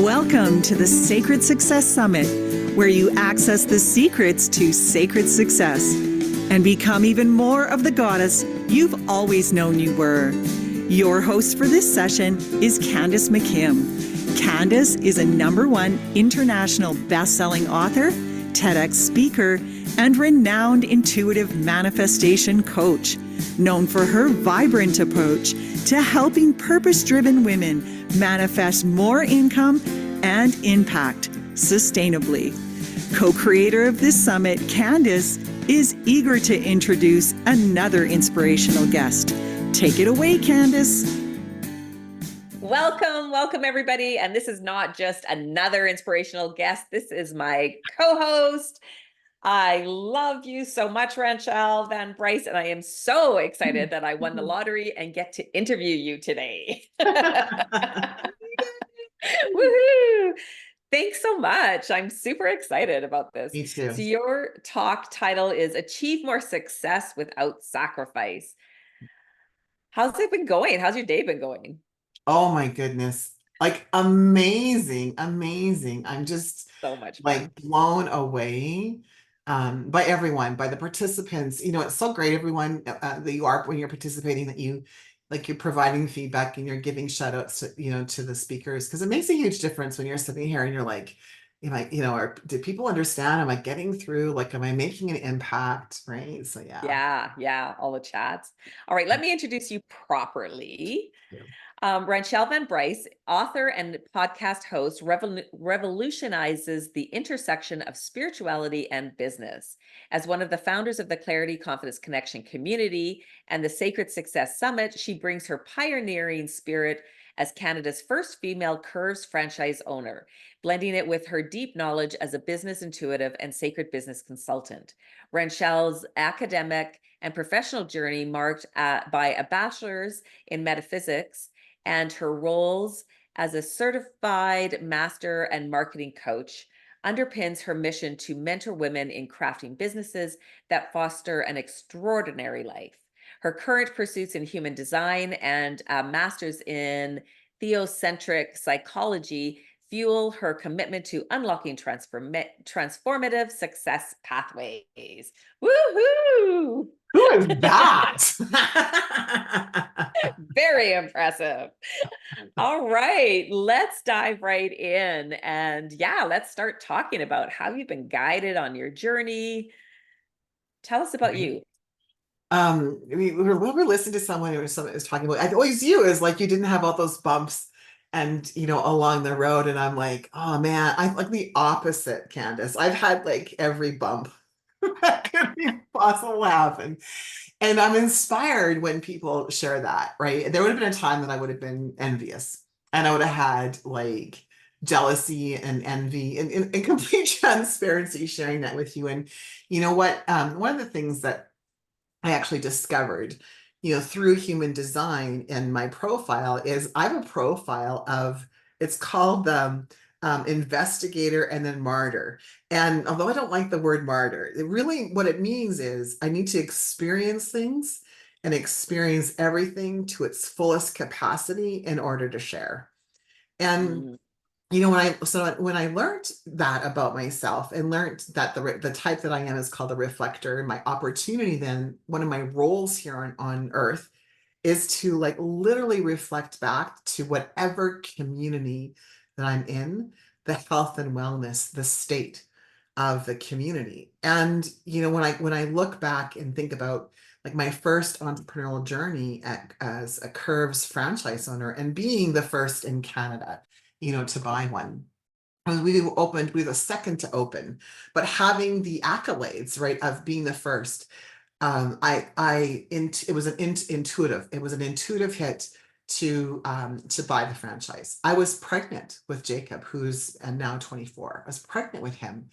Welcome to the Sacred Success Summit, where you access the secrets to sacred success and become even more of the goddess you've always known you were. Your host for this session is Candace McKim. Candace is a #1 international best-selling author, TEDx speaker, and renowned intuitive manifestation coach, known for her vibrant approach to helping purpose-driven women manifest more income and impact sustainably. Co-creator of this summit, Candace, is eager to introduce another inspirational guest. Take it away, Candace. Welcome everybody. And this is not just another inspirational guest. This is my co-host. I love you so much, Ranchelle Van Bryce, and I am so excited that I won the lottery and get to interview you today. Woohoo! Thanks so much. I'm super excited about this. Me too. So your talk title is Achieve More Success Without Sacrifice. How's it been going? How's your day been going? Oh my goodness. Like amazing. I'm just So much fun. like blown away by everyone, by the participants. You know, it's so great, everyone that you are when you're participating, that you're providing feedback and you're giving shout outs to the speakers, because it makes a huge difference when you're sitting here and you're like, did people understand? Am I getting through? Like, am I making an impact? Right. So Yeah, all the chats. All right, let me introduce you properly. Yeah. Ranchelle Van Bryce, author and podcast host, revolutionizes the intersection of spirituality and business. As one of the founders of the Clarity, Confidence, Connection community and the Sacred Success Summit, she brings her pioneering spirit as Canada's first female Curves franchise owner, blending it with her deep knowledge as a business intuitive and sacred business consultant. Ranchelle's academic and professional journey marked by a bachelor's in metaphysics and her roles as a certified master and marketing coach underpins her mission to mentor women in crafting businesses that foster an extraordinary life. Her current pursuits in human design and a master's in theocentric psychology fuel her commitment to unlocking transformative success pathways. Woohoo! Who is that? Very impressive. All right, let's dive right in. And let's start talking about how you've been guided on your journey. Tell us about you. We were listening to someone who was talking about, I always you is like, you didn't have all those bumps and along the road, and I'm like, oh man, I'm like the opposite, Candace. I've had like every bump that could be possible happen, and I'm inspired when people share that. Right, there would have been a time that I would have been envious, and I would have had like jealousy and envy and complete transparency sharing that with you. And you know what, one of the things that I actually discovered, through human design in my profile is I have a profile of, it's called the investigator and then martyr. And although I don't like the word martyr, it really, what it means is I need to experience things and experience everything to its fullest capacity in order to share. And when I learned that about myself and learned that the type that I am is called a reflector, and my opportunity, then one of my roles here on earth is to like literally reflect back to whatever community that I'm in, the health and wellness, the state of the community. And when I look back and think about like my first entrepreneurial journey as a Curves franchise owner and being the first in Canada, to buy one. And we were the second to open, but having the accolades, right, of being the first, it was an intuitive hit to buy the franchise. I was pregnant with Jacob, who's now 24. I was pregnant with him.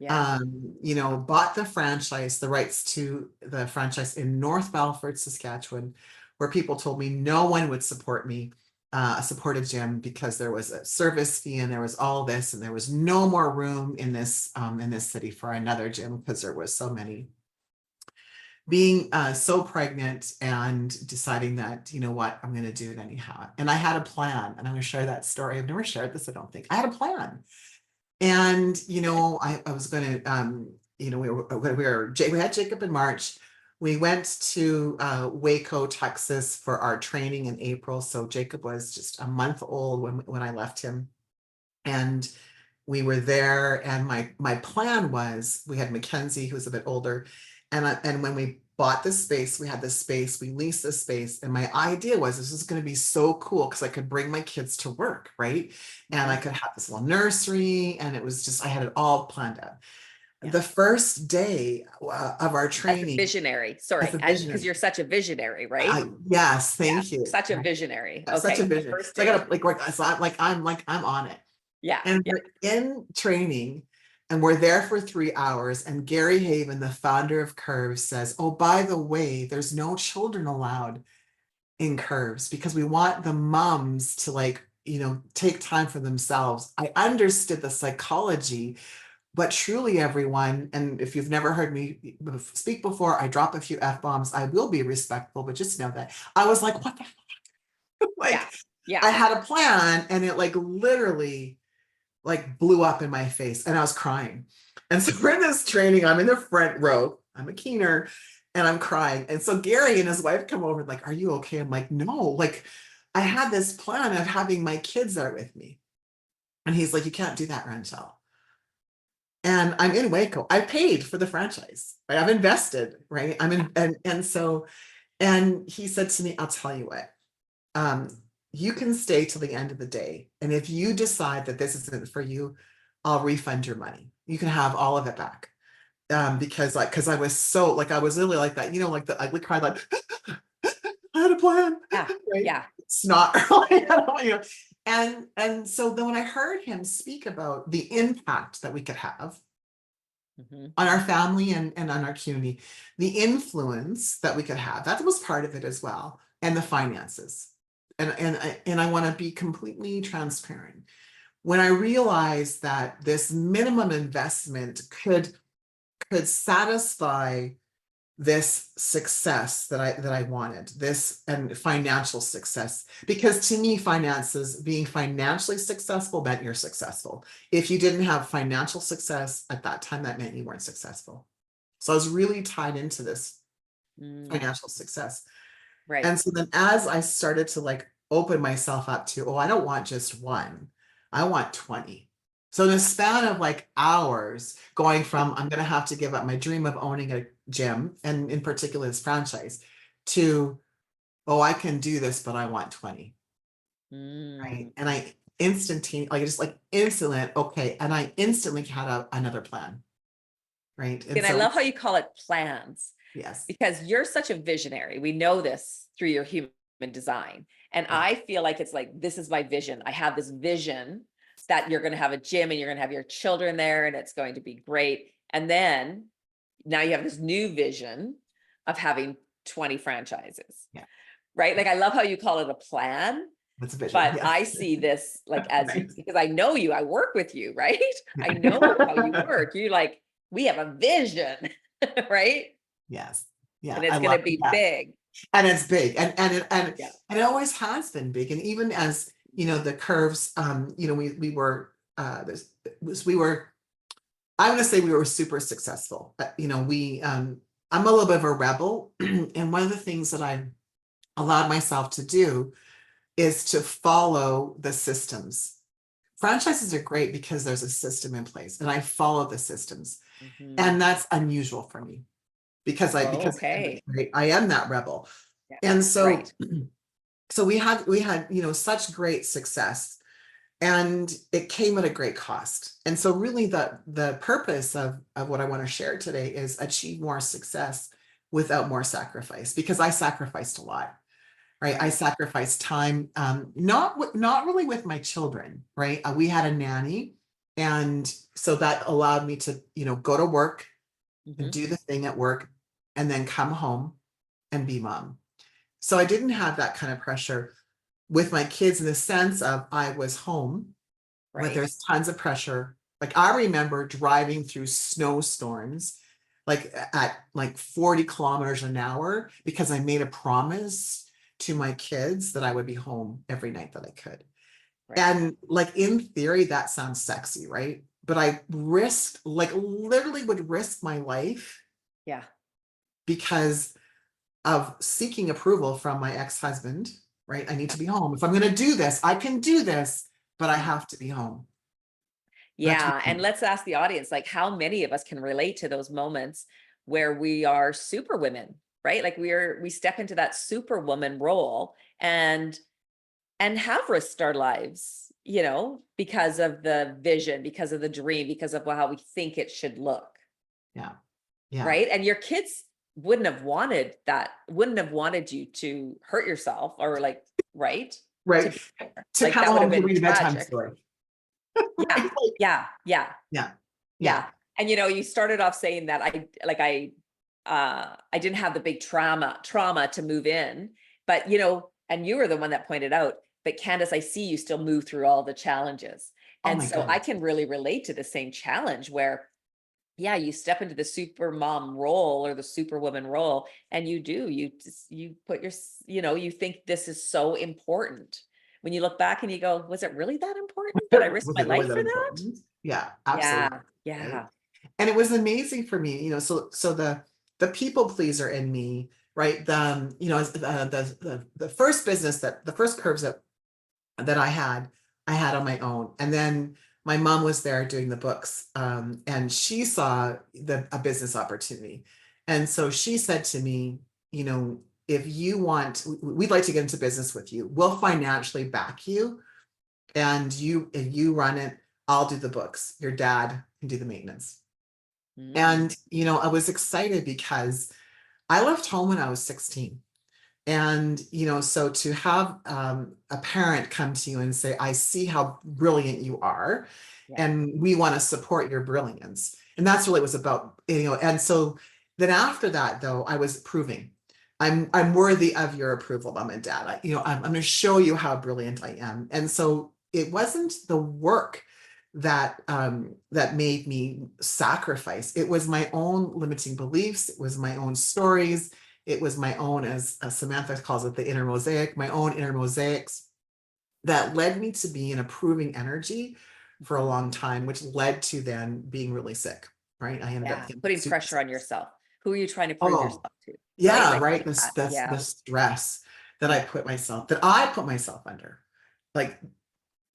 Bought the rights to the franchise in North Belford, Saskatchewan, where people told me no one would support me. A supportive gym, because there was a service fee and there was all this, and there was no more room in this city for another gym because there was so many. being so pregnant and deciding that, you know what, I'm going to do it anyhow. And I had a plan, and I'm going to share that story. I've never shared this, I don't think. I had a plan. And, you know, I was going to, you know, we had Jacob in March. We went to Waco, Texas for our training in April. So Jacob was just a month old when I left him. And we were there, and my plan was, we had Mackenzie, who was a bit older, and when we bought this space, we had this space, we leased this space, and my idea was this was going to be so cool because I could bring my kids to work, right? And I could have this little nursery, and it was just, I had it all planned out. Yeah. The first day of our training, visionary, sorry, because you're such a visionary, right? Yes, thank you. Such a visionary. Okay. Such a visionary. So I gotta I'm on it. Yeah. And we're in training, and we're there for 3 hours. And Gary Haven, the founder of Curves, says, oh, by the way, there's no children allowed in Curves because we want the moms to, like, you know, take time for themselves. I understood the psychology, but truly, everyone, and if you've never heard me speak before, I drop a few F-bombs. I will be respectful, but just know that I was like, what the fuck? Like, yeah. I had a plan, and it like literally like blew up in my face, and I was crying. And so we're in this training, I'm in the front row, I'm a keener, and I'm crying. And so Gary and his wife come over, like, are you okay? I'm like, no, like, I had this plan of having my kids there with me. And he's like, you can't do that, Ranchelle. And I'm in Waco. I paid for the franchise, right? I've invested, right? I'm in, and he said to me, I'll tell you what, you can stay till the end of the day. And if you decide that this isn't for you, I'll refund your money. You can have all of it back. Because I was so, like, I was really like that, you know, like I cried, like, I had a plan. Yeah. Right? Yeah. It's not, you know. And so then when I heard him speak about the impact that we could have on our family and on our community, the influence that we could have, that was part of it as well, and the finances. And I want to be completely transparent. When I realized that this minimum investment could satisfy this success that I wanted, this and financial success, because to me, finances, being financially successful meant you're successful. If you didn't have financial success at that time, that meant you weren't successful. So I was really tied into this financial success. Right. And so then as I started to like open myself up to, oh, I don't want just one, I want 20. So in a span of like hours, going from I'm going to have to give up my dream of owning a gym, and in particular this franchise, to, oh, I can do this, but I want 20. Right. And I instantly, okay. And I instantly had another plan. Right. And so I love how you call it plans. Yes. Because you're such a visionary. We know this through your human design. And I feel like it's like, this is my vision. I have this vision that you're going to have a gym and you're going to have your children there and it's going to be great. And then now you have this new vision of having 20 franchises. Yeah. Right. Like, I love how you call it a plan. That's a vision. But yes. I see this like as Nice. because I know you, I work with you, right? I know how you work. You're like, we have a vision, right? Yes. Yeah. And it's going to be big. And it's big. And it always has been big. And even as, you know, the Curves, you know, we were, I want to say we were super successful. You know, I'm a little bit of a rebel. And one of the things that I allowed myself to do is to follow the systems. Franchises are great because there's a system in place and I follow the systems. And that's unusual for me because I am that rebel. Yeah. And so, so we had, you know, such great success, and it came at a great cost. And so really the purpose of what I want to share today is achieve more success without more sacrifice, because I sacrificed a lot. Right. I sacrificed time, not really with my children. Right. We had a nanny. And so that allowed me to, you know, go to work and do the thing at work and then come home and be mom. So I didn't have that kind of pressure with my kids in the sense of I was home, but there's tons of pressure. Like I remember driving through snowstorms, like at like 40 kilometers an hour, because I made a promise to my kids that I would be home every night that I could. Right. And like in theory, that sounds sexy, right? But I risked, like literally would risk my life Yeah. because of seeking approval from my ex-husband, right? I need to be home. If I'm going to do this, I can do this, but I have to be home. That's Yeah. And what, let's ask the audience, like, how many of us can relate to those moments where we are super women, right? Like we step into that superwoman role and have risked our lives, you know, because of the vision, because of the dream, because of how we think it should look. yeah. Yeah. Right. And your kids wouldn't have wanted that, wouldn't have wanted you to hurt yourself or like, right. Right. To Like come that would have home to been read a bedtime tragic. story. Yeah. Right? Like, Yeah. Yeah. yeah. Yeah. Yeah. And you know, you started off saying that I didn't have the big trauma to move in, but you know, and you were the one that pointed out, but Candace, I see you still move through all the challenges. Oh And my so I goodness. can really relate to the same challenge where, yeah, you step into the super mom role or the superwoman role, and you put you know, you think this is so important. When you look back and you go, was it really that important that I risked Was my it really life that for that? important? Yeah, Yeah. absolutely. Right. Yeah. And it was amazing for me, you know, so the people pleaser in me, right? You know, the first business that the first curves that I had on my own. And then my mom was there doing the books, and she saw a business opportunity. And so she said to me, you know, if you want, we'd like to get into business with you. We'll financially back you, and if you run it, I'll do the books. Your dad can do the maintenance. Mm. And, you know, I was excited because I left home when I was 16. And, you know, so to have a parent come to you and say, I see how brilliant you are, Yeah. and we want to support your brilliance. And that's really what it was about, you know. And so then after that, though, I was proving I'm worthy of your approval, mom and dad. You know, I'm going to show you how brilliant I am. And so it wasn't the work that made me sacrifice. It was my own limiting beliefs. It was my own stories. It was my own, as Samantha calls it, the inner mosaic, my own inner mosaics that led me to be in a proving energy for a long time, which led to then being really sick, right? I ended up Yeah. getting Putting super pressure sick. on yourself. Who are you trying to prove Oh, yourself to? Right? yeah, Like right. This that. that's Yeah. the stress that Yeah. I put myself under. Like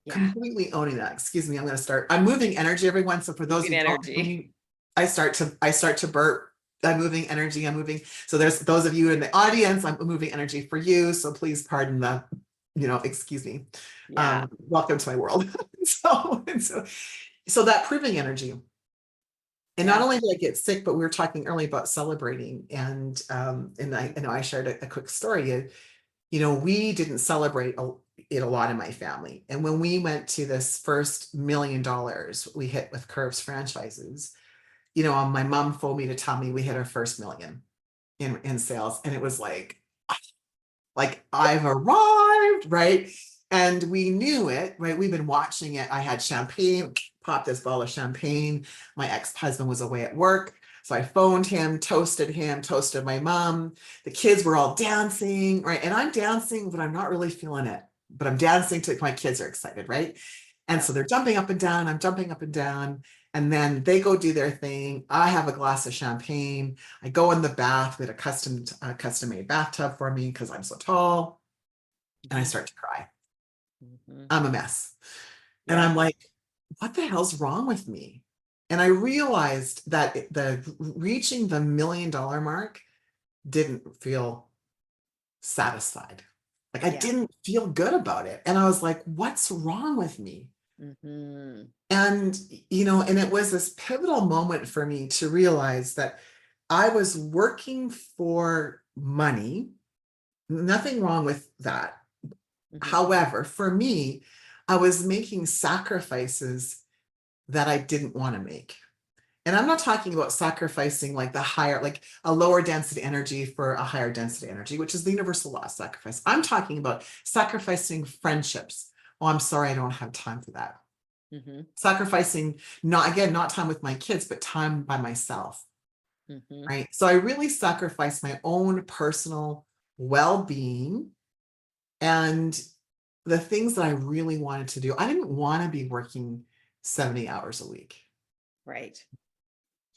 Yeah. completely owning that. Excuse me, I'm moving energy, everyone. So for those Moving who don't know energy. me, I start to burp. I'm moving energy. I'm moving. So there's those of you in the audience, I'm moving energy for you. So please pardon the, you know, excuse me. Yeah. Welcome to my world. So that proving energy. And not Yeah. only did I get sick, but we were talking earlier about celebrating. And I know I shared a quick story. You know, we didn't celebrate it a lot in my family. And when we went to this first $1 million we hit with Curves franchises, you know, my mom phoned me to tell me we hit our first million in sales. And it was like I've arrived, right? And we knew it, right? We've been watching it. I had champagne, popped this bottle of champagne. My ex-husband was away at work. So I phoned him, toasted my mom. The kids were all dancing, right? And I'm dancing, but I'm not really feeling it. But I'm dancing to my kids are excited, right? And Yeah. so they're jumping up and down. I'm jumping up and down. And then they go do their thing. I have a glass of champagne. I go in the bath with a custom made bathtub for me because I'm so tall. And I start to cry. Mhm. I'm a mess. And Yeah. I'm like, what the hell's wrong with me? And I realized that the reaching the $1 million mark didn't feel satisfied. Like I Yeah. didn't feel good about it. And I was like, what's wrong with me? Mhm. And, you know, and it was this pivotal moment for me to realize that I was working for money. Nothing wrong with that. Mhm. However, for me, I was making sacrifices that I didn't want to make. And I'm not talking about sacrificing like like a lower density energy for a higher density energy, which is the universal law of sacrifice. I'm talking about sacrificing friendships. Oh, I'm sorry, I don't have time for that. Mhm. Sacrificing, not time with my kids, but time by myself. Mhm. right? So I really sacrificed my own personal well-being and the things that I really wanted to do. I didn't want to be working 70 hours a week. Right.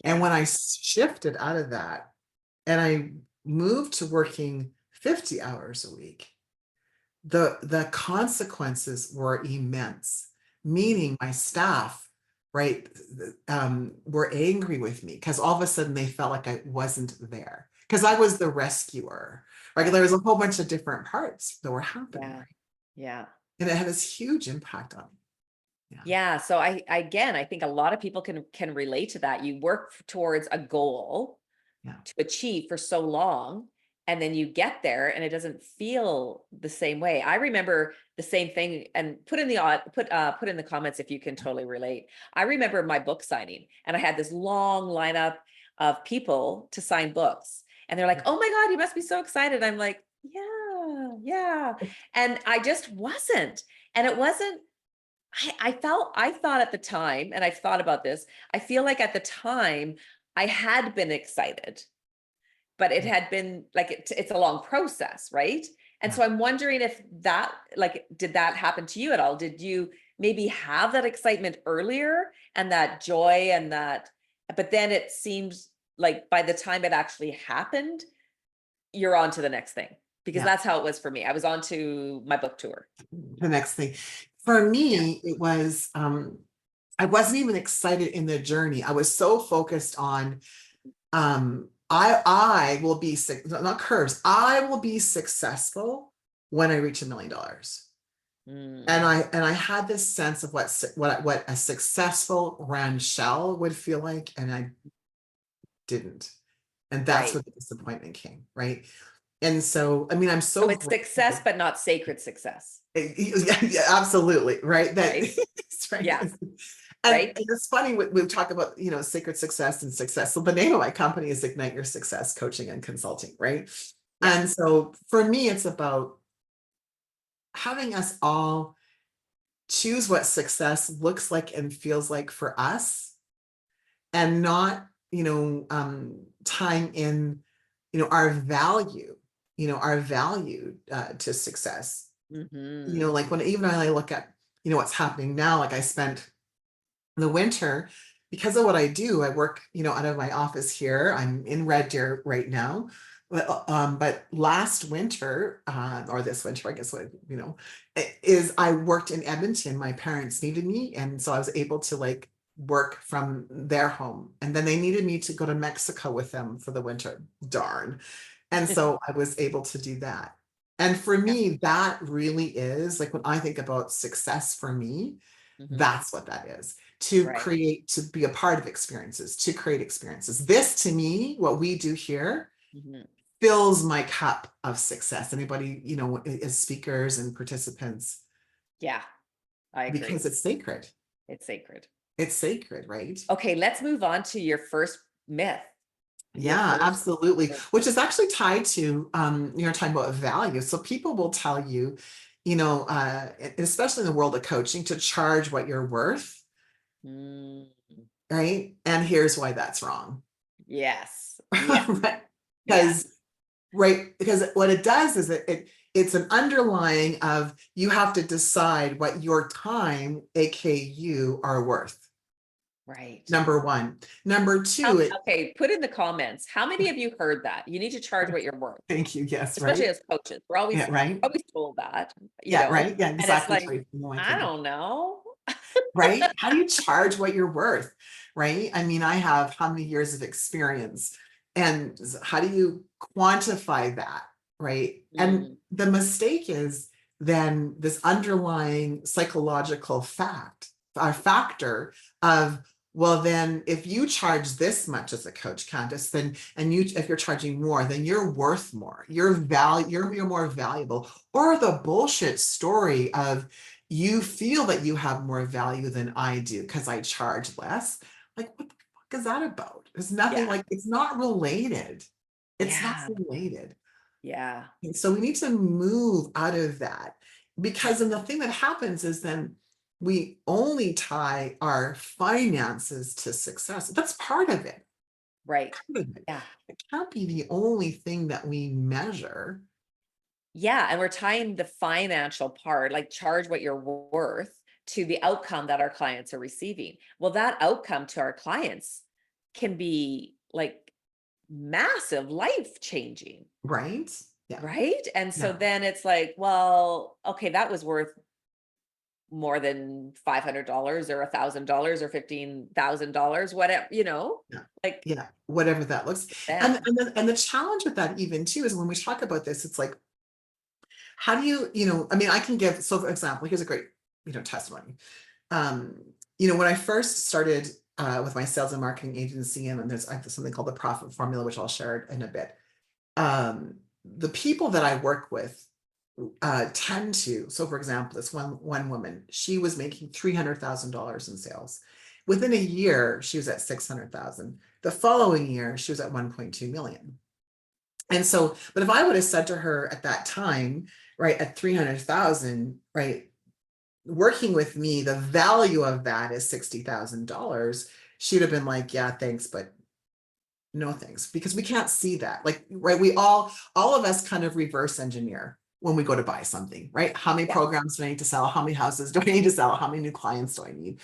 And when Yeah. I shifted out of that and I moved to working 50 hours a week, the consequences were immense, meaning my staff, right, were angry with me because all of a sudden they felt like I wasn't there because I was the rescuer, right? There was a whole bunch of different parts that were happening, Yeah. right? Yeah. And it had this huge impact on me. Yeah. Yeah. So I think a lot of people can relate to that. You work towards a goal Yeah. to achieve for so long, and then you get there and it doesn't feel the same way. I remember the same thing, and put in the comments if you can totally relate. I remember my book signing, and I had this long lineup of people to sign books, and they're like, "Oh my God, you must be so excited." I'm like, "Yeah, yeah." And I just wasn't. And it wasn't, I thought at the time, and I've thought about this, I feel like at the time I had been excited, but it Yeah. had been like, it's a long process, right? And Yeah. so I'm wondering if that, like, did that happen to you at all? Did you maybe have that excitement earlier and that joy and that, but then it seems like by the time it actually happened, you're on to the next thing? Because Yeah. that's how it was for me. I was on to my book tour. The next thing for Yeah. me, it was, I wasn't even excited in the journey. I was so focused on, I will be not curves. I will be successful when I reach $1 million. And Mm, I had this sense of what a successful Ranchelle would feel like, and I didn't. And that's right. where the disappointment came, right? And so, I mean, I'm So so it's success, grateful. but not sacred success, Yeah, yeah, absolutely, right? That right? that's right. Yeah, And right. it's funny we talk about, sacred success and success. So the name of my company is Ignite Your Success Coaching and Consulting, right? Yeah. And so for me, it's about having us all choose what success looks like and feels like for us, and not, tying in, our value to success. Hmm. Like when even when I look at, what's happening now, like I spent the winter, because of what I do, I work, out of my office here. I'm in Red Deer right now. But last winter, or this winter, I guess what, is I worked in Edmonton. My parents needed me. And so I was able to like work from their home. And then they needed me to go to Mexico with them for the winter. Darn. And so I was able to do that. And for Yeah. me, that really is like when I think about success for me, Hmm. that's what that is. To Right. create, to be a part of experiences, to create experiences. This to me, what we do here Hmm. fills my cup of success. Anybody, as speakers and participants, Yeah, I agree. because it's sacred. It's sacred. It's sacred, right? Okay, let's move on to your first myth. Your Yeah, first. absolutely. Which is actually tied to, you're talking about value. So people will tell you, especially in the world of coaching, to charge what you're worth, Mm, right? And here's why that's wrong. yes. Yeah. Right? Yeah. Because right, because what it does is it's an underlying of you have to decide what your time, aka you, are worth. Right. Number one. Number two, Okay, put in the comments. How many of you heard that? You need to charge what you're worth, thank you. Yes, especially right. as coaches. We're Yeah, right. always told that, Yeah, right. Yeah, and it's exactly. like, Tracy. Oh my I goodness. don't know. Right? How do you charge what you're worth? Right? I mean, I have how many years of experience, and how do you quantify that? Right? And Mm, the mistake is then this underlying psychological factor of, well, then if you charge this much as a coach, Candace, then if you're charging more, then you're worth more. You're more valuable. Or the bullshit story of, you feel that you have more value than I do because I charge less. Like, what the fuck is that about? It's nothing, yeah. like, it's not related. It's not Yeah. related. Yeah. And so we need to move out of that, because then the thing that happens is then we only tie our finances to success. That's part of it. Right. Yeah. It can't be the only thing that we measure. Yeah. And we're tying the financial part, like charge what you're worth, to the outcome that our clients are receiving. Well, that outcome to our clients can be like massive, life changing. Right? Yeah. Right. And so Yeah. then it's like, well, okay, that was worth more than $500 or $1,000 or $15,000, whatever, Yeah. like Yeah. Whatever that looks. then. And the challenge with that even too is when we talk about this, it's like, how do I mean, I can give, so for example, here's a great, testimony. Um, when I first started with my sales and marketing agency, and I have something called the profit formula, which I'll share in a bit. The people that I work with tend to, so for example, this one woman, she was making $300,000 in sales. Within a year, she was at 600,000. The following year, she was at 1.2 million. And so, but if I would have said to her at that time, right, at 300,000, right, working with me, the value of that is $60,000, she'd have been like, yeah, thanks, but no thanks, because we can't see that. Like, right, all of us kind of reverse engineer when we go to buy something, right? How many Yeah. programs do I need to sell? How many houses do I need to sell? How many new clients do I need?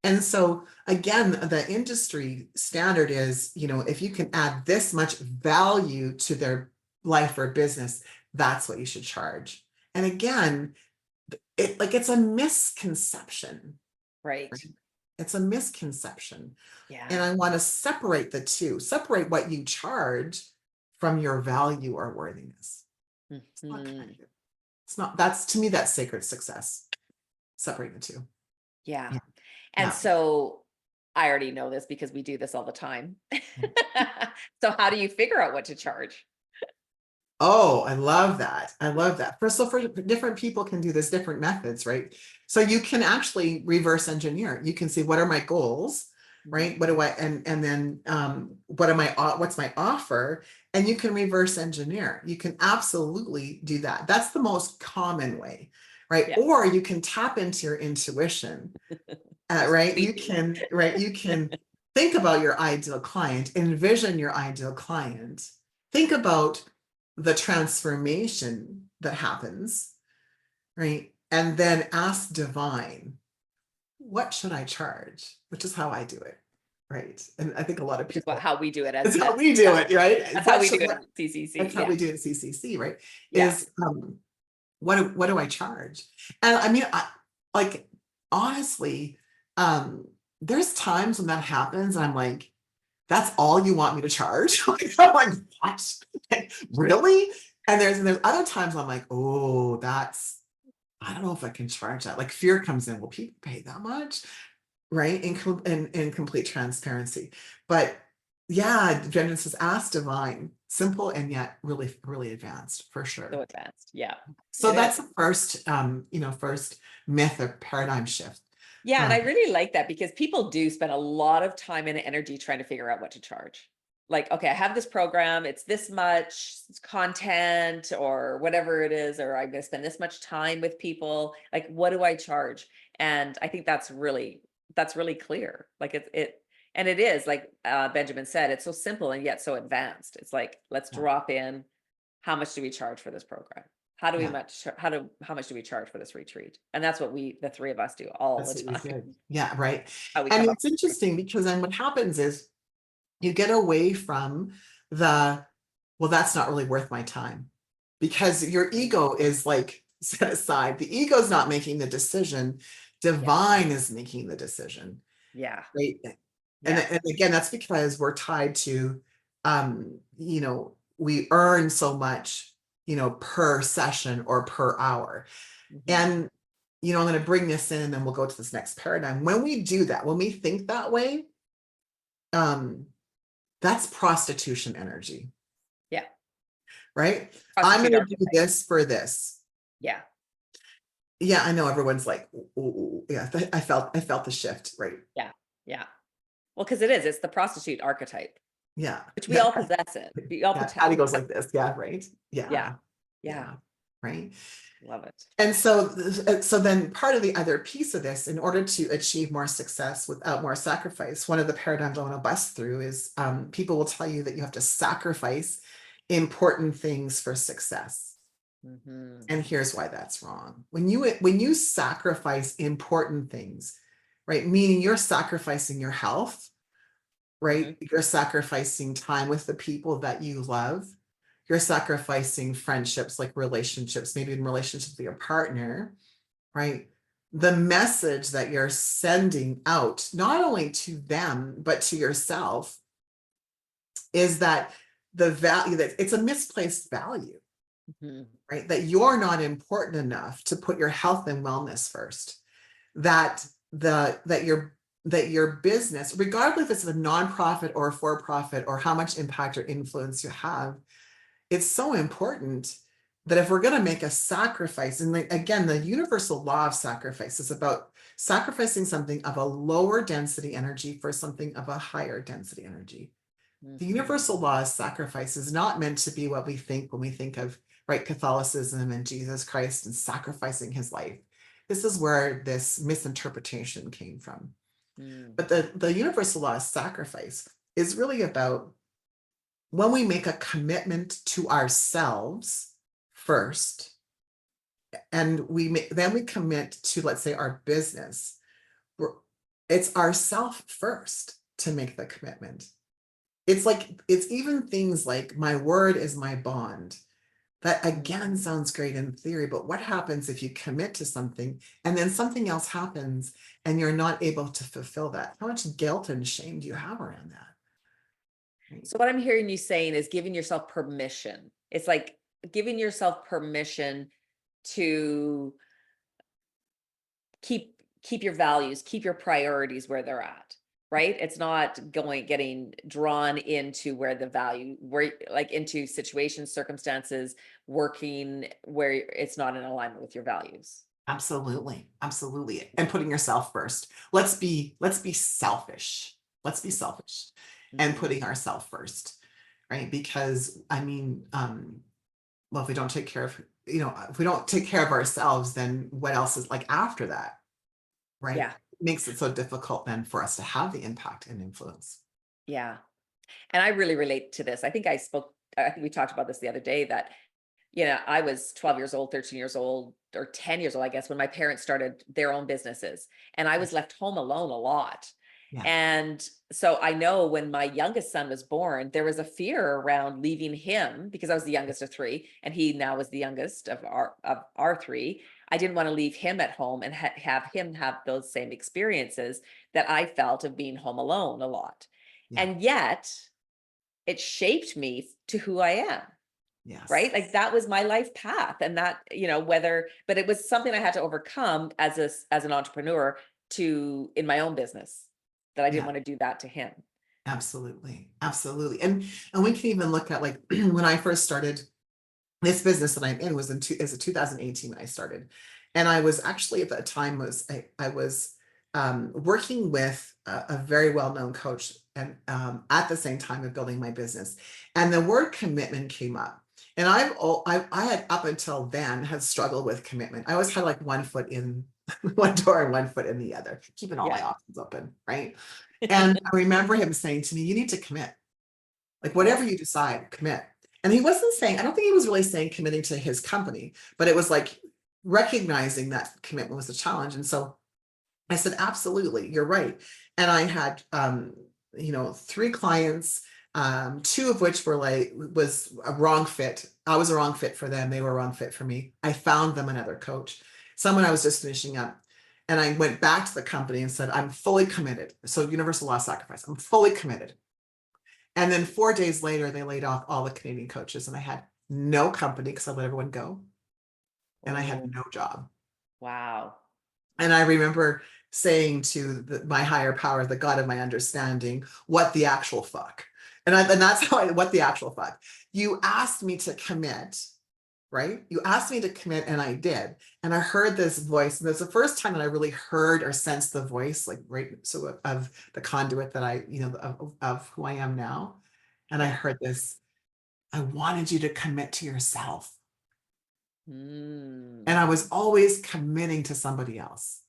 And so again, the industry standard is, if you can add this much value to their life or business, that's what you should charge. And again, it's a misconception. Right. It's a misconception. Yeah. And I want to separate the two, separate what you charge from your value or worthiness. It's not connected. It's not, that's, to me, that's sacred success. Separating the two. Yeah. Yeah. And Yeah. so I already know this because we do this all the time. So how do you figure out what to charge? Oh, I love that. I love that. For different people can do this, different methods, right? So you can actually reverse engineer. You can see, what are my goals, right? What do I, and then what's my offer? And you can reverse engineer. You can absolutely do that. That's the most common way, right? Yeah. Or you can tap into your intuition, right? You can think about your ideal client, envision your ideal client, think about the transformation that happens, right? And then ask divine, what should I charge? Which is how I do it, right? And I think a lot of people, How we do it it's how we do it, right? That's how we do it at CCC. That's how we do it at CCC, right? Yeah. Is what do I charge? And I mean, like, honestly, there's times when that happens and I'm like, that's all you want me to charge? I'm like, what? Really? And there's other times I'm like, oh, I don't know if I can charge that. Like, fear comes in. Will people pay that much? Right? In complete transparency. But yeah, Jen says, ask divine. Simple and yet really, really advanced, for sure. So advanced. Yeah. So that's the first, first myth or paradigm shift. Yeah. And I really like that, because people do spend a lot of time and energy trying to figure out what to charge. Like, okay, I have this program, it's this much content or whatever it is, or I'm going to spend this much time with people. Like, what do I charge? And I think that's really clear. Like and it is, like Benjamin said, it's so simple and yet so advanced. It's like, let's drop in, how much do we charge for this program? How much do we charge for this retreat? And that's what the three of us do all the time. Yeah, right. And it's interesting because then what happens is you get away from well, that's not really worth my time, because your ego is like set aside. The ego is not making the decision. Divine is making the decision. Yeah. Right. And again, that's because we're tied to, we earn so much, per session or per hour. And, I'm going to bring this in and then we'll go to this next paradigm. When we do that, when we think that way, that's prostitution energy. Yeah. Right. I'm going to do this for this. Yeah. Yeah. I know everyone's like, ooh, yeah, I felt the shift. Right. Yeah. Yeah. Well, because it's the prostitute archetype. Yeah. Which we all possess it. We all Patty goes like this. Yeah. Right. Yeah. Yeah. right? Love it. And so then part of the other piece of this, in order to achieve more success without more sacrifice, one of the paradigms I want to bust through is people will tell you that you have to sacrifice important things for success. Mm-hmm. And here's why that's wrong. When you sacrifice important things, right, meaning you're sacrificing your health, right? Mm-hmm. You're sacrificing time with the people that you love. You're sacrificing friendships, like relationships, maybe in relationship with your partner, right? The message that you're sending out, not only to them, but to yourself, is that the value, that it's a misplaced value, Mm-hmm. right? That you're not important enough to put your health and wellness first. That your business, regardless if it's a nonprofit or a for-profit or how much impact or influence you have, it's so important that if we're going to make a sacrifice, and again, the universal law of sacrifice is about sacrificing something of a lower density energy for something of a higher density energy. The Mm-hmm. universal law of sacrifice is not meant to be what we think when we think of, right, Catholicism and Jesus Christ and sacrificing his life. This is where this misinterpretation came from. Mm. But the universal law of sacrifice is really about when we make a commitment to ourselves first, and then we commit to, let's say, our business. It's ourself first to make the commitment. It's even things like my word is my bond. That again sounds great in theory, but what happens if you commit to something and then something else happens and you're not able to fulfill that? How much guilt and shame do you have around that? Right? So what I'm hearing you saying is giving yourself permission. It's like giving yourself permission to keep your values, keep your priorities where they're at, right? It's not getting drawn into where the value, where like into situations, circumstances, working where it's not in alignment with your values. Absolutely. Absolutely. And putting yourself first. Let's be selfish. Let's be selfish and Mhm. putting ourselves first, right? Because I mean, well, if we don't take care of, if we don't take care of ourselves, then what else is like after that, right? Yeah. It makes it so difficult then for us to have the impact and influence. Yeah. And I really relate to this. I think we talked about this the other day that, I was 12 years old, 13 years old, or 10 years old, I guess, when my parents started their own businesses. And I was left home alone a lot. Yeah. And so I know when my youngest son was born, there was a fear around leaving him because I was the youngest of three, and he now was the youngest of our three. I didn't want to leave him at home and have him have those same experiences that I felt of being home alone a lot. Yeah. And yet it shaped me to who I am, Yes. right? Like that was my life path. And that, but it was something I had to overcome as an entrepreneur in my own business, that I didn't Yeah. want to do that to him. Absolutely. Absolutely. And we can even look at, like, when I first started this business that I'm in was is 2018 when I started. And I was actually at that time I was working with a very well-known coach, and at the same time of building my business. And the word commitment came up. And I had up until then had struggled with commitment. I always had like one foot in one door and one foot in the other, keeping all my Yeah. options open, right? And I remember him saying to me, you need to commit. Like, whatever you decide, commit. And he wasn't saying, I don't think he was really saying committing to his company, but it was like recognizing that commitment was a challenge. And so I said, absolutely, you're right. And I had, 3 clients, 2 of which was a wrong fit. I was a wrong fit for them. They were a wrong fit for me. I found them another coach, someone I was just finishing up. And I went back to the company and said, I'm fully committed. So universal law of sacrifice, I'm fully committed. And then 4 days later, they laid off all the Canadian coaches, and I had no company because I let everyone go, and I had Oh, no job. wow. And I remember saying to my higher power, the God of my understanding, what the actual fuck? And that's what the actual fuck. You asked me to commit, right? You asked me to commit, and I did. And I heard this voice, and that's the first time that I really heard or sensed the voice, like, right, so of the conduit that of who I am now. And I Yeah. heard this, I wanted you to commit to yourself. Mm, And I was always committing to somebody else.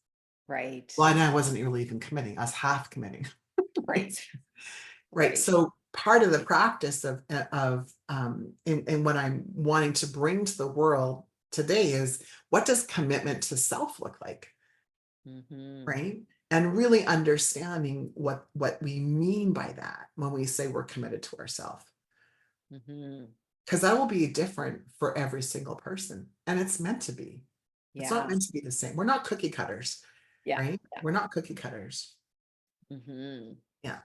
right. Well, and I wasn't really even committing. I was half committing. Right. Right. Right. So part of the practice of and what I'm wanting to bring to the world today is, what does commitment to self look like? Mm-hmm. Right. And really understanding what we mean by that when we say we're committed to ourselves. Mm-hmm. Because that will be different for every single person. And it's meant to be. It's not Yeah. meant to be the same. We're not cookie cutters, Yeah. right? Yeah. We're not cookie cutters. Mm-hmm. Yeah.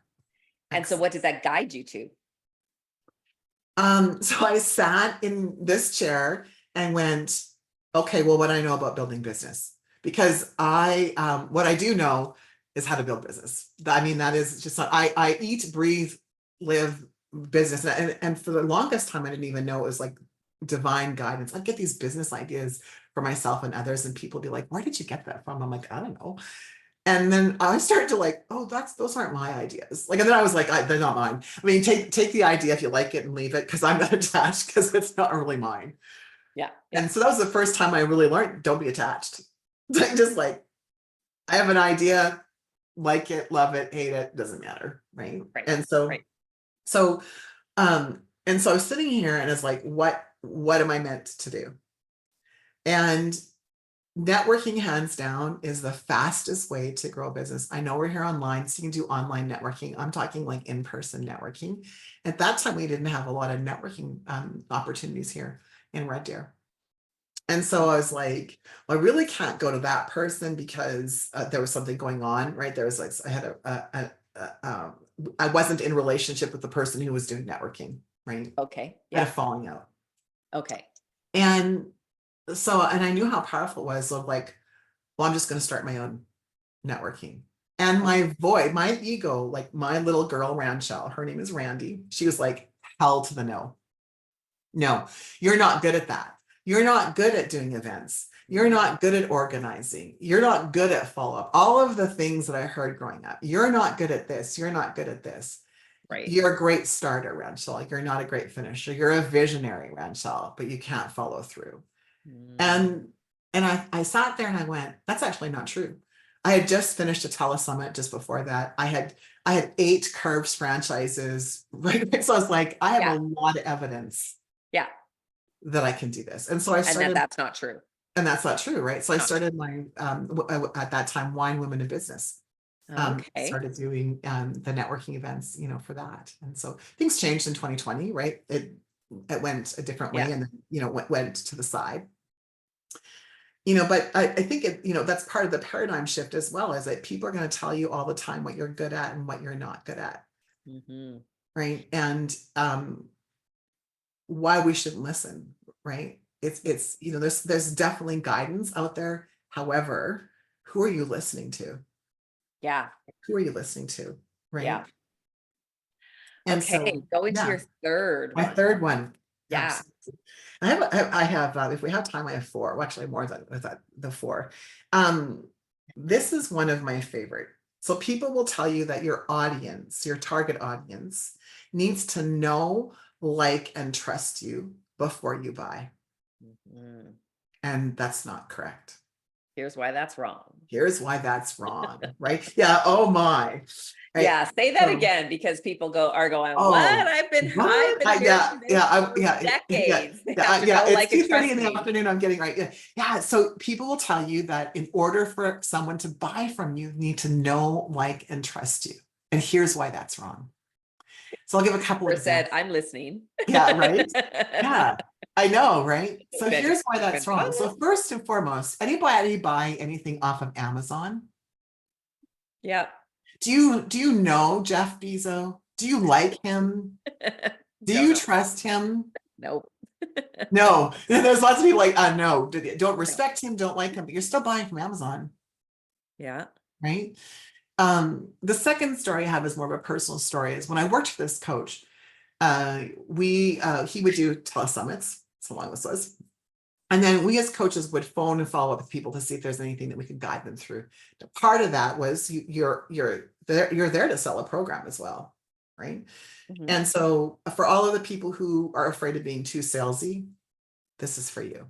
And so what did that guide you to? So I sat in this chair and went, okay, well, what do I know about building business? Because what I do know is how to build business. I mean, that is just not, I eat, breathe, live business. And for the longest time, I didn't even know it was like divine guidance. I'd get these business ideas for myself and others, and people be like, where did you get that from? I'm like, I don't know. And then I started to like, oh, those aren't my ideas. Like, and then I was like, they're not mine. I mean, take the idea if you like it and leave it, because I'm not attached, because it's not really mine. Yeah. Yeah. And so that was the first time I really learned, don't be attached. Just like, I have an idea, like it, love it, hate it, doesn't matter. Right. Right. And so, Right. so, and so I was sitting here and it's like, what am I meant to do? And networking, hands down, is the fastest way to grow a business. I know we're here online, so you can do online networking. I'm talking like in-person networking. At that time, we didn't have a lot of networking opportunities here in Red Deer. And so I was like, well, I really can't go to that person because there was something going on, right? There was like, I had I wasn't in relationship with the person who was doing networking, right? Okay. I had Yeah. a falling out. Okay. And so, and I knew how powerful it was of like, well, I'm just going to start my own networking. And my voice, my ego, like my little girl, Ranchelle, her name is Randy. She was like, hell to the no. No, you're not good at that. You're not good at doing events. You're not good at organizing. You're not good at follow up. All of the things that I heard growing up. You're not good at this. You're not good at this. Right. You're a great starter, Ranchelle. You're not a great finisher. You're a visionary, Ranchelle, but you can't follow through. Mm. And I sat there and I went, that's actually not true. I had just finished a telesummit just before that. I had 8 Curves franchises, right? So I was like, I have Yeah. a lot of evidence Yeah. that I can do this. And so I And started, that's not true. and that's not true, right? So I Not started my at that time, Wine Women in Business. Okay. Started doing the networking events, for that. And so things changed in 2020, right? It went a different way, Yeah. and then went to the side. But I think that's part of the paradigm shift as well, is that people are going to tell you all the time what you're good at and what you're not good at. Mm-hmm. Right. And why we shouldn't listen, right? It's there's definitely guidance out there. However, who are you listening to? Yeah. Who are you listening to? Right. Yeah. And Okay. so, Go into yeah, your third my one. third one. Yeah. Absolutely. I have, if we have time, I have 4. Well, actually more than the 4. This is one of my favorite. So people will tell you that your audience, your target audience, needs to know, like, and trust you before you buy. Mhm. And that's not correct. Here's why that's wrong. Here's why that's wrong, right? Yeah. Oh my. Right? Yeah, say that So, again, because people are going, what? oh, I've been what? hearing this for decades. They have to know, It's like, and 2:30 trust in the me. afternoon. I'm getting right. Yeah. Yeah. So people will tell you that in order for someone to buy from you, you need to know, like, and trust you. And here's why that's wrong. So I'll give a couple Or of said, examples. I'm listening. Yeah, right. Yeah, I know, right? So Been- here's why that's been- wrong. So first and foremost, anybody buy anything off of Amazon? Yeah. Do you know Jeff Bezos? Do you like him? Do No, you no. trust him? Nope. No. There's lots of people like, no, don't respect him, don't like him, but you're still buying from Amazon, Yeah. right? The second story I have is more of a personal story. Is when I worked for this coach, he would do telesummits, so long as this was. And then we as coaches would phone and follow up with people to see if there's anything that we could guide them through. Part of that was you're there to sell a program as well, right? Mhm. And so for all of the people who are afraid of being too salesy, this is for you.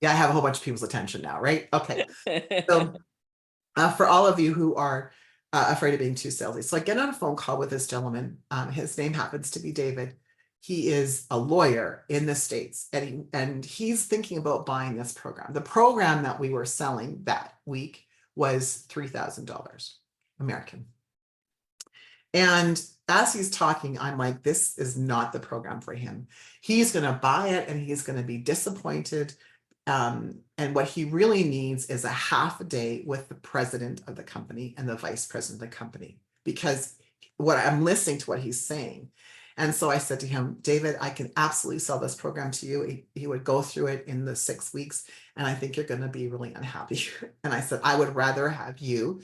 Yeah, I have a whole bunch of people's attention now, right? Okay. So for all of you who are afraid of being too salesy, so I get on a phone call with this gentleman. His name happens to be David. He is a lawyer in the States, and he's thinking about buying this program. The program that we were selling that week was $3,000 American. And as he's talking, I'm like, this is not the program for him. He's going to buy it and he's going to be disappointed. And what he really needs is a half a day with the president of the company and the vice president of the company, because what I'm listening to what he's saying. And so I said to him, David, I can absolutely sell this program to you. He would go through it in the 6 weeks, and I think you're going to be really unhappy. And I said, I would rather have you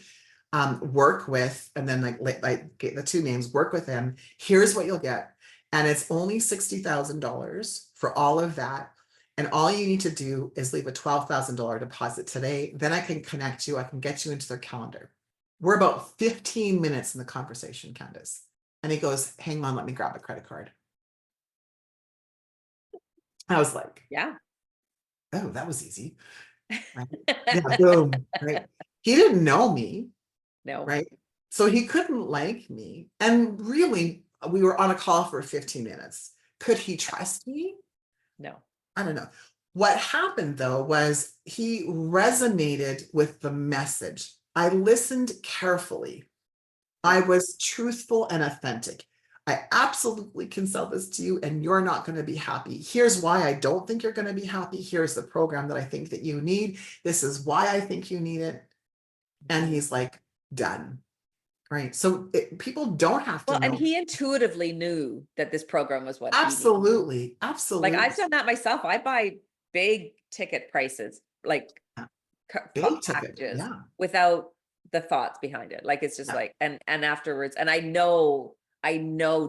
work with, and then like get the two names, work with him. Here's what you'll get. And it's only $60,000 for all of that. And all you need to do is leave a $12,000 deposit today. Then I can connect you. I can get you into their calendar. We're about 15 minutes in the conversation, Candace. And he goes, hang on, let me grab a credit card. I was like, Yeah. oh, that was easy. Right? Yeah, boom. Right. He didn't know me. No. Right. So he couldn't like me. And really, we were on a call for 15 minutes. Could he trust me? No. I don't know. What happened though was he resonated with the message. I listened carefully. I was truthful and authentic. I absolutely can sell this to you and you're not going to be happy. Here's why I don't think you're going to be happy. Here's the program that I think that you need. This is why I think you need it. And he's like, done. Right. So people don't have to Well, know. and he intuitively knew that this program was what he needed. Absolutely. Absolutely. Like I've done that myself. I buy big ticket prices, like big ticket. packages Yeah. without the thoughts behind it. Like it's just like, and afterwards, and I know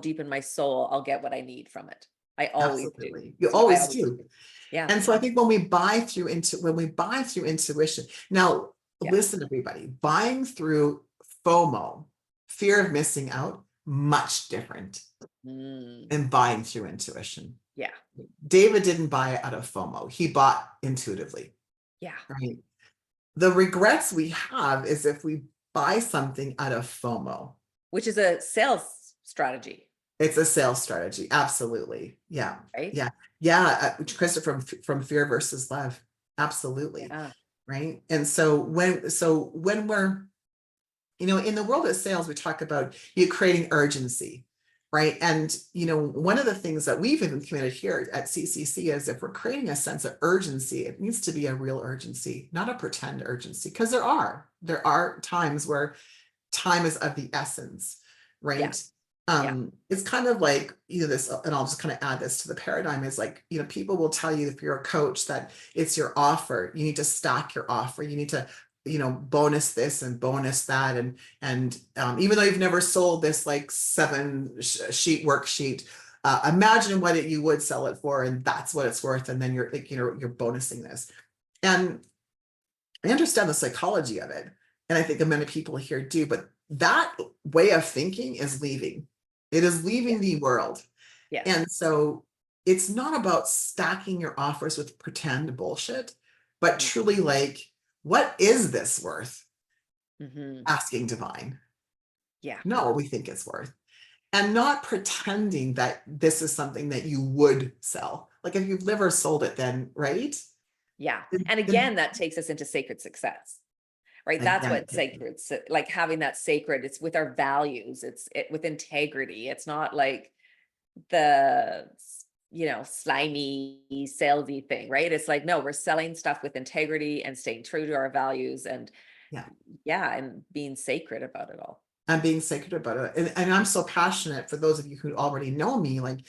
deep in my soul, I'll get what I need from it. I always Absolutely. do. You So always do. Yeah. And so I think when we buy through intuition, now listen, everybody, buying through FOMO, fear of missing out, much different than buying through intuition. Yeah. David didn't buy it out of FOMO. He bought intuitively. Yeah. Right. The regrets we have is if we buy something out of FOMO, which is a sales strategy. It's a sales strategy. Absolutely. Yeah. Right. Yeah. Yeah. Christopher from Fear versus Love. Absolutely. Yeah. Right. And so when we're, in the world of sales, we talk about you creating urgency. Right. And, one of the things that we've even committed here at CCC is if we're creating a sense of urgency, it needs to be a real urgency, not a pretend urgency, because there are times where time is of the essence. Right. Yeah. It's kind of like, this, and I'll just kind of add this to the paradigm is like, people will tell you if you're a coach that it's your offer. You need to stack your offer. You need to, bonus this and bonus that. And even though you've never sold this like 7-sheet worksheet, imagine what you would sell it for. And that's what it's worth. And then you're like, you're bonusing this. And I understand the psychology of it. And I think many people here do, but that way of thinking is leaving. It is leaving the world. Yeah. And so it's not about stacking your offers with pretend bullshit, but truly like, what is this worth? Asking divine. Yeah. Not what we think it's worth. And not pretending that this is something that you would sell. Like if you've never sold it, then, right? Yeah. And again, that takes us into sacred success. Right. That's what sacred, like having that sacred, it's with our values, it's with integrity. It's not like the, slimy, salesy thing, right? It's like, no, we're selling stuff with integrity and staying true to our values and and being sacred about it all. And being sacred about it. And I'm so passionate for those of you who already know me, like,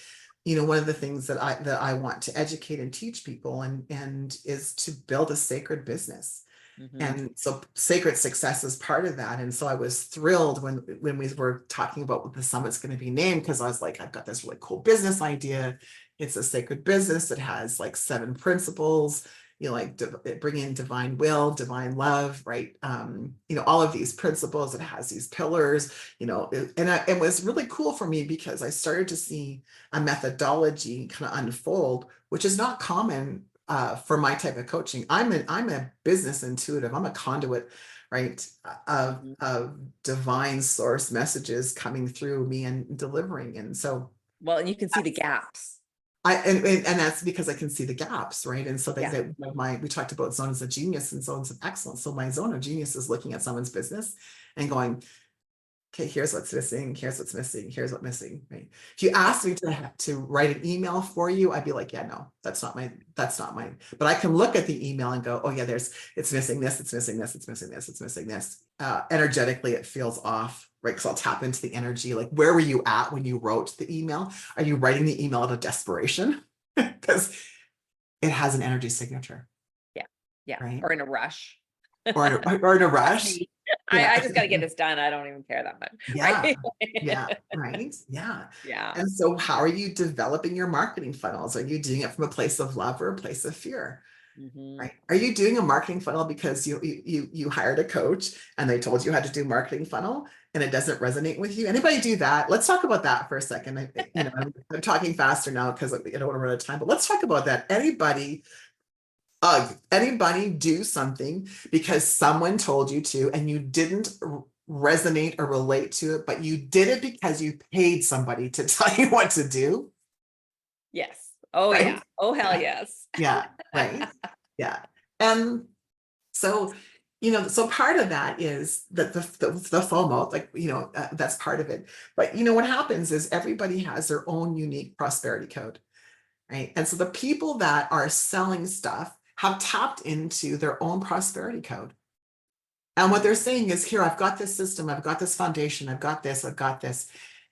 one of the things that I want to educate and teach people and is to build a sacred business. And so sacred success is part of that. And so I was thrilled when we were talking about what the summit's going to be named, because I was like, I've got this really cool business idea. It's a sacred business. It has like 7 principles, like bring in divine will, divine love, right? All of these principles, it has these pillars, it was really cool for me because I started to see a methodology kind of unfold, which is not common for my type of coaching, I'm a business intuitive. I'm a conduit, right, of divine source messages coming through me and delivering. And so Well, and you can see the gaps. and that's because I can see the gaps, right? And so they Yeah. said we talked about zones of genius and zones of excellence. So my zone of genius is looking at someone's business and going, okay, here's what's missing, here's what's missing, here's what's missing, right? If you asked me to write an email for you, I'd be like, yeah, no, that's not mine. But I can look at the email and go, oh yeah, it's missing this, it's missing this, it's missing this, it's missing this. Energetically, it feels off, right? Because I'll tap into the energy. Like, where were you at when you wrote the email? Are you writing the email out of desperation? Because it has an energy signature. Yeah. Right. Or in a rush. Or in a rush. I just got to get this done. I don't even care that much. Yeah. Right? Yeah. Right. Yeah. Yeah. And so how are you developing your marketing funnels? Are you doing it from a place of love or a place of fear? Right? Are you doing a marketing funnel because you hired a coach and they told you how to do marketing funnel and it doesn't resonate with you? Anybody do that? Let's talk about that for a second. I'm talking faster now because I don't want to run out of time, but let's talk about that. Anybody do something because someone told you to and you didn't resonate or relate to it, but you did it because you paid somebody to tell you what to do? Yes. Oh, right? yeah. Oh, hell yes. Yeah. Right. Yeah. And so, so part of that is that the FOMO, like, that's part of it. But what happens is everybody has their own unique prosperity code, right? And so the people that are selling stuff have tapped into their own prosperity code. And what they're saying is, here, I've got this system, I've got this foundation, I've got this.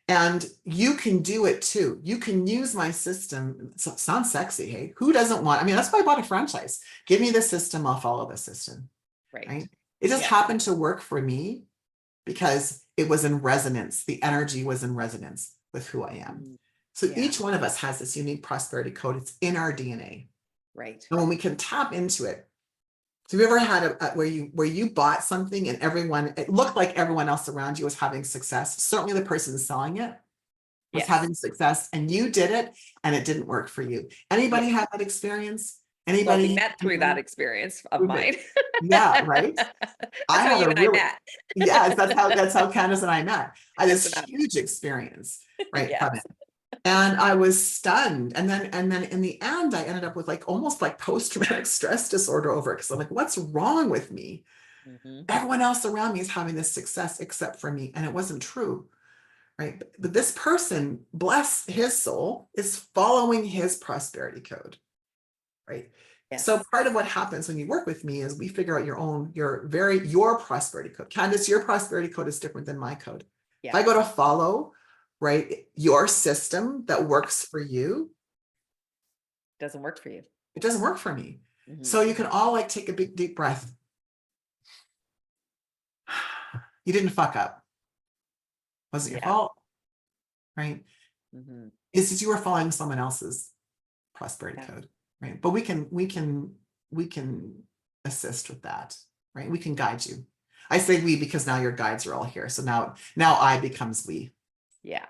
And you can do it too. You can use my system. It sounds sexy, hey? Who doesn't want? That's why I bought a franchise. Give me the system, I'll follow the system. Right? It just happened to work for me because it was in resonance. The energy was in resonance with who I am. So each one of us has this unique prosperity code. It's in our DNA. Right. And when we can tap into it, have you ever had where you bought something and it looked like everyone else around you was having success? Certainly the person selling it was having success and you did it and it didn't work for you. Anybody have that experience? Anybody? Well, we met through that experience of mine. Yeah, right. That's how you and I met. Yes, that's how Candace and I met. I had this huge experience, right, from it. And I was stunned. And then in the end, I ended up with almost like post-traumatic stress disorder over it. Because I'm like, what's wrong with me? Everyone else around me is having this success except for me. And it wasn't true. Right. But this person, bless his soul, is following his prosperity code. Right. Yes. So part of what happens when you work with me is we figure out your prosperity code. Candace, your prosperity code is different than my code. Yeah. If I go to follow, right, your system that works for you, doesn't work for you. It doesn't work for me. So you can all take a big deep breath. You didn't fuck up. Wasn't your fault, right? It's just you were following someone else's prosperity code, right? But we can assist with that, right? We can guide you. I say we because now your guides are all here. So now I becomes we. Yeah.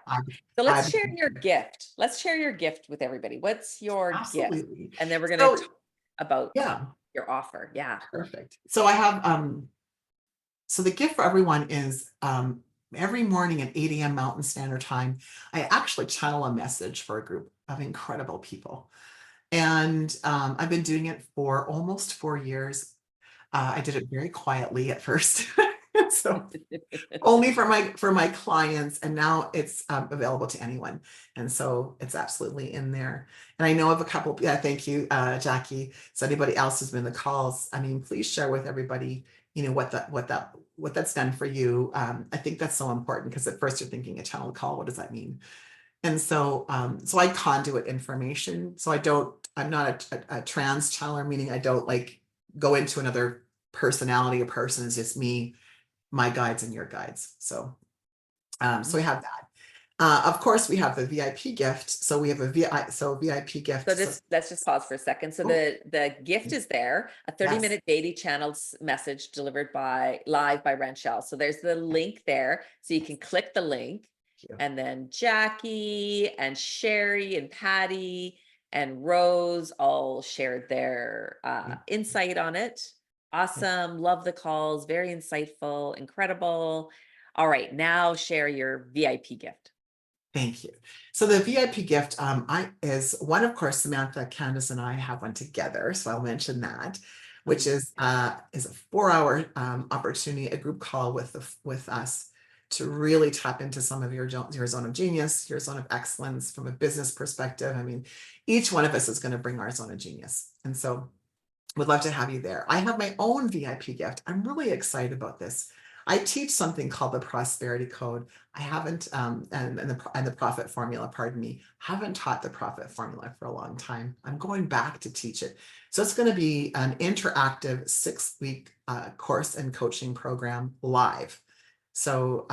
So let's share your gift. Let's share your gift with everybody. What's your gift? And then we're going to talk about your offer. Yeah. Perfect. So I have, so the gift for everyone is every morning at 8 a.m. Mountain Standard Time, I actually channel a message for a group of incredible people. And I've been doing it for almost 4 years. I did it very quietly at first. So only for my clients, and now it's available to anyone. And so it's absolutely in there. And I know of a couple, thank you, Jackie. So anybody else who's been in the calls, please share with everybody, what that's done for you. I think that's so important because at first you're thinking a channel call, what does that mean? And so, so I conduit information. So I'm not a trans channeler, meaning I don't go into another personality or person. It's just me, my guides and your guides. So, so we have that. Of course, we have the VIP gift. So we have a VIP gift. So let's just pause for a second. So the gift is there, a 30-minute daily channel message delivered live by Ranchelle. So there's the link there. So you can click the link, and then Jackie and Sherry and Patty and Rose all shared their insight on it. Awesome. Love the calls. Very insightful, incredible. All right, now share your VIP gift. Thank you. So the VIP gift is one, of course, Samantha, Candace, and I have one together. So I'll mention that, which is a 4-hour opportunity, a group call with us to really tap into some of your zone of genius, your zone of excellence from a business perspective. I mean, each one of us is going to bring our zone of genius. And so would love to have you there. I have my own VIP gift. I'm really excited about this. I teach something called the Prosperity Code. I haven't, and the profit formula, pardon me, haven't taught the profit formula for a long time. I'm going back to teach it. So it's going to be an interactive 6-week course and coaching program live. So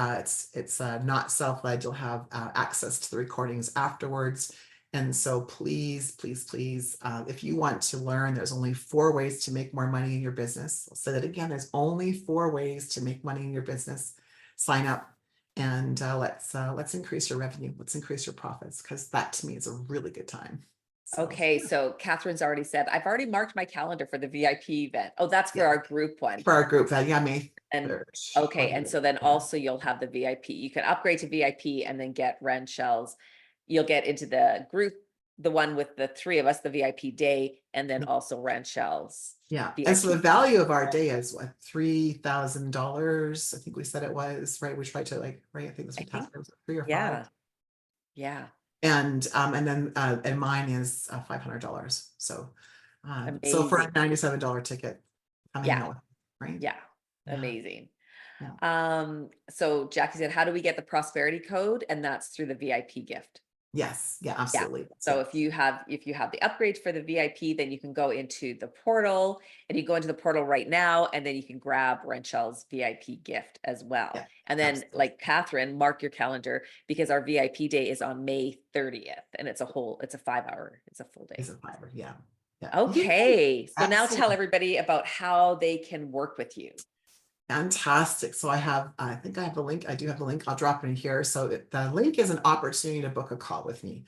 it's not self-led. You'll have access to the recordings afterwards. And so please, please, please, if you want to learn, there's only 4 ways to make more money in your business. I'll say that again, there's only 4 ways to make money in your business. Sign up and let's increase your revenue. Let's increase your profits, because that to me is a really good time. So, Okay, so Catherine's already said, I've already marked my calendar for the VIP event. Oh, that's for yeah, our group one. for our group, yeah, May And 3rd. okay, and so then also you'll have the VIP. You can upgrade to VIP and then get Ranchelle's. You'll get into the group, the one with the 3 of us, the VIP day, and then also Ranchelle's. Yeah. VIP. And so the value of our day is what, $3,000. I think we said it was, right? We tried to right? I think this was 3 or 5. Yeah. Yeah. And then and mine is $500. So so for a $97 ticket, I'm hanging out with, right? Yeah. Amazing. Yeah. So Jackie said, how do we get the prosperity code? And that's through the VIP gift. Yes. Yeah, absolutely. So if you have the upgrade for the VIP, then you can go into the portal, and you go into the portal right now, and then you can grab Ranchelle's VIP gift as well. Yeah, and then absolutely. like Catherine, mark your calendar, because our VIP day is on May 30th, and it's a 5-hour, it's a full day. It's a 5-hour, yeah. Okay. So now Excellent. tell everybody about how they can work with you. Fantastic. So I think I have the link. I do have the link. I'll drop it in here. So the link is an opportunity to book a call with me.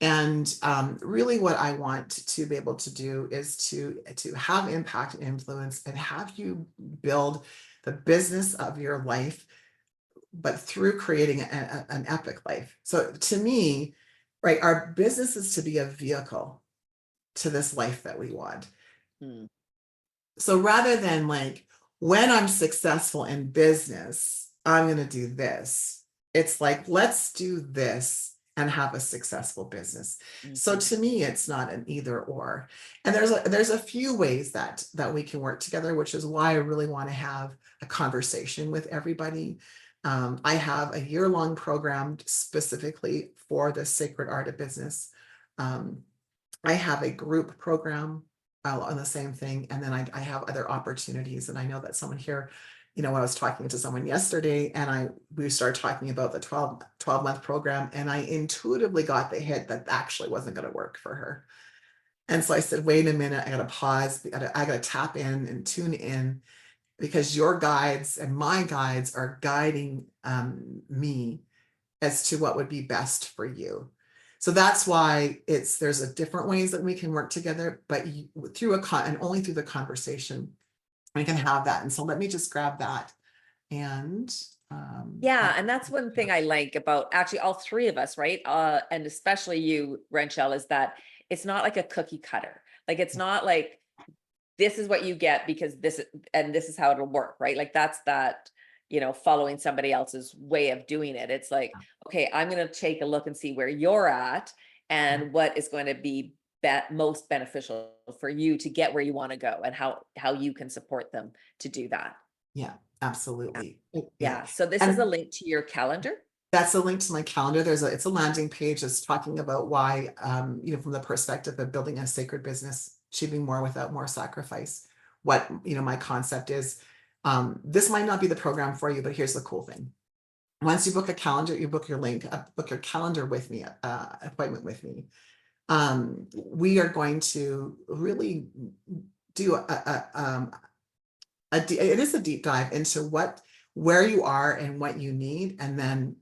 And really what I want to be able to do is to have impact and influence and have you build the business of your life, but through creating an epic life. So to me, right, our business is to be a vehicle to this life that we want. So rather than like, when I'm successful in business, I'm going to do this. It's like, let's do this and have a successful business. So to me, it's not an either or. And there's a few ways that we can work together, which is why I really want to have a conversation with everybody. I have a year-long program specifically for the sacred art of business. I have a group program on the same thing. And then I have other opportunities. And I know that someone here, I was talking to someone yesterday, and we started talking about the 12-month program, and I intuitively got the hit that actually wasn't going to work for her. And so I said, wait a minute, I got to pause. I got to tap in and tune in, because your guides and my guides are guiding me as to what would be best for you. So that's why there's a different ways that we can work together, but through and only through the conversation, we can have that. And so let me just grab that. And and that's one thing I like about actually all 3 of us, right? And especially you, Ranchelle, is that it's not like a cookie cutter. Like, it's not like, this is what you get because this is how it'll work, right? Like, that's that, following somebody else's way of doing it. It's like, okay, I'm going to take a look and see where you're at and what is going to be most beneficial for you to get where you want to go, and how you can support them to do that. Yeah, absolutely. Yeah. So this is a link to your calendar. That's a link to my calendar. It's a landing page that's talking about why, from the perspective of building a sacred business, achieving more without more sacrifice. What, my concept is. This might not be the program for you, but here's the cool thing. Once you book a calendar, you book your link, book your calendar with me, appointment with me. We are going to really do it is a deep dive into where you are and what you need, and then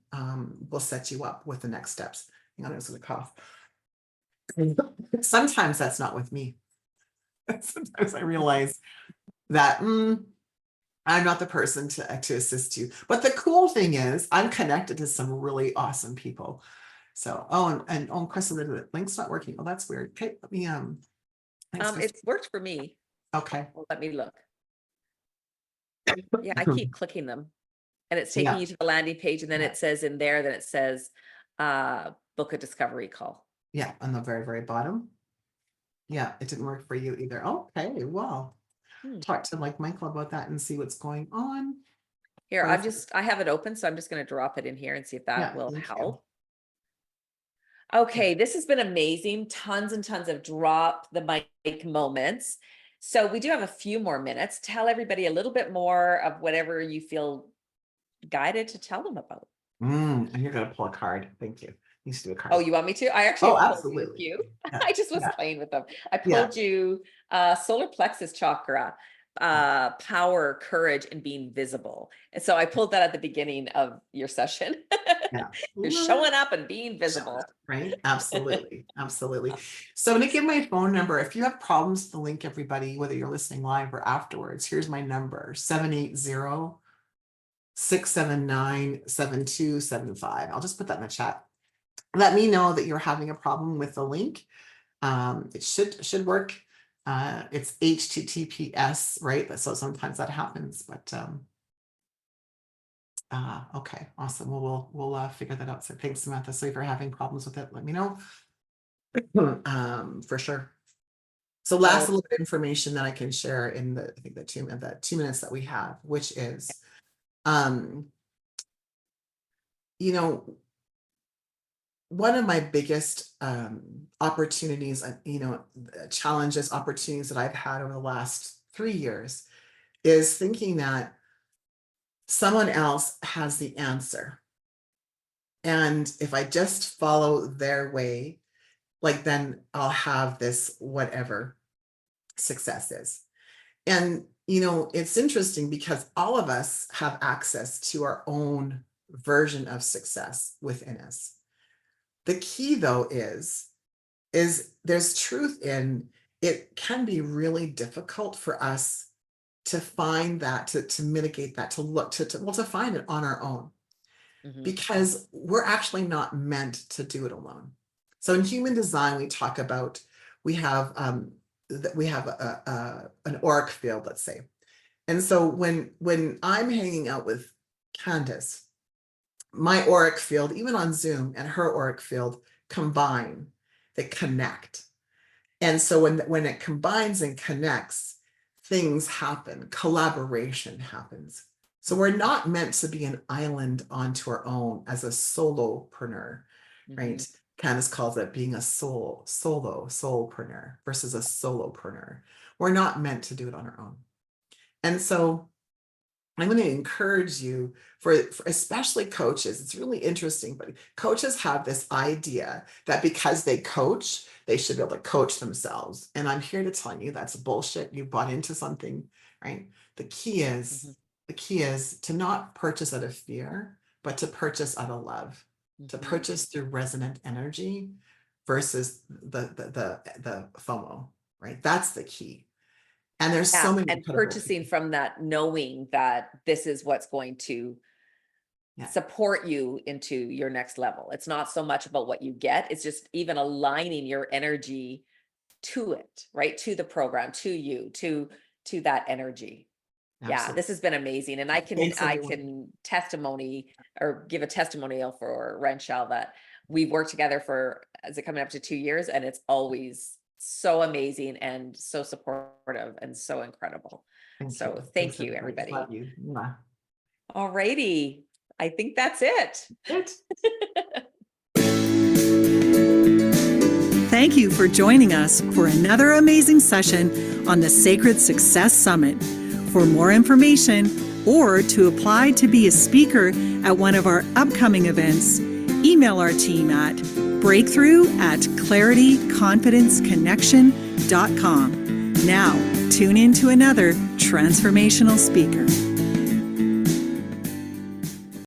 we'll set you up with the next steps. Hang on, I was going to cough. Sometimes that's not with me. Sometimes I realize that I'm not the person to assist you. But the cool thing is I'm connected to some really awesome people. So, Kristen, the link's not working. Oh, that's weird. Okay, let me, thanks, Kristen. It's worked for me. Okay. Well, let me look. Yeah, I keep clicking them and it's taking you to the landing page, and then it says in there that it says, book a discovery call. Yeah, on the very, very bottom. Yeah, it didn't work for you either. Okay, well, talk to like Michael about that and see what's going on. Here, I have it open, so I'm just going to drop it in here and see if that will help. Okay, this has been amazing. Tons and tons of drop the mic moments. So we do have a few more minutes. Tell everybody a little bit more of whatever you feel guided to tell them about. And you're going to pull a card. Thank you. You used to do a card. Oh, you want me to? I actually pulled absolutely. You. Yeah. I just was playing with them. I pulled you solar plexus chakra, power, courage, and being visible. And so I pulled that at the beginning of your session. You're showing up and being visible. Right? Absolutely. Absolutely. So I'm going to give my phone number. If you have problems with the link, everybody, whether you're listening live or afterwards, here's my number, 780-679-7275. I'll just put that in the chat. Let me know that you're having a problem with the link. It should work. It's HTTPS, right? So sometimes that happens, but okay, awesome. Well, we'll figure that out. So thanks, Samantha. So if you're having problems with it, let me know. For sure. So last little bit of information that I can share in the, I think the 2 minutes that we have, which is, one of my biggest opportunities, challenges, opportunities that I've had over the last 3 years is thinking that someone else has the answer. And if I just follow their way, like then I'll have this whatever success is. And, it's interesting because all of us have access to our own version of success within us. The key though is there's truth in it can be really difficult for us to find that, to mitigate that, to find it on our own, because we're actually not meant to do it alone. So in human design, we talk about, we have an auric field, let's say. And so when I'm hanging out with Candace, my auric field, even on Zoom, and her auric field combine, they connect. And so when it combines and connects, things happen, collaboration happens. So we're not meant to be an island onto our own as a solopreneur, right? Candace calls it being a soulpreneur versus a solopreneur. We're not meant to do it on our own. And so I'm going to encourage you for especially coaches. It's really interesting, but coaches have this idea that because they coach, they should be able to coach themselves. And I'm here to tell you that's bullshit. You bought into something, right? The key is to not purchase out of fear, but to purchase out of love, to purchase through resonant energy versus the FOMO, right? That's the key. And there's so many, and purchasing from that, knowing that this is what's going to support you into your next level. It's not so much about what you get. It's just even aligning your energy to it, right? To the program, to you, to that energy. Absolutely. Yeah, this has been amazing. And I can testimony or give a testimonial for Ranchelle that we've worked together for, is it coming up to 2 years? And it's always so amazing and so supportive and so incredible. Thank you, everybody. Love you. All righty. I think that's it. Thank you for joining us for another amazing session on the Sacred Success Summit. For more information or to apply to be a speaker at one of our upcoming events, email our team at breakthrough@clarityconfidenceconnection.com. Now, tune in to another transformational speaker.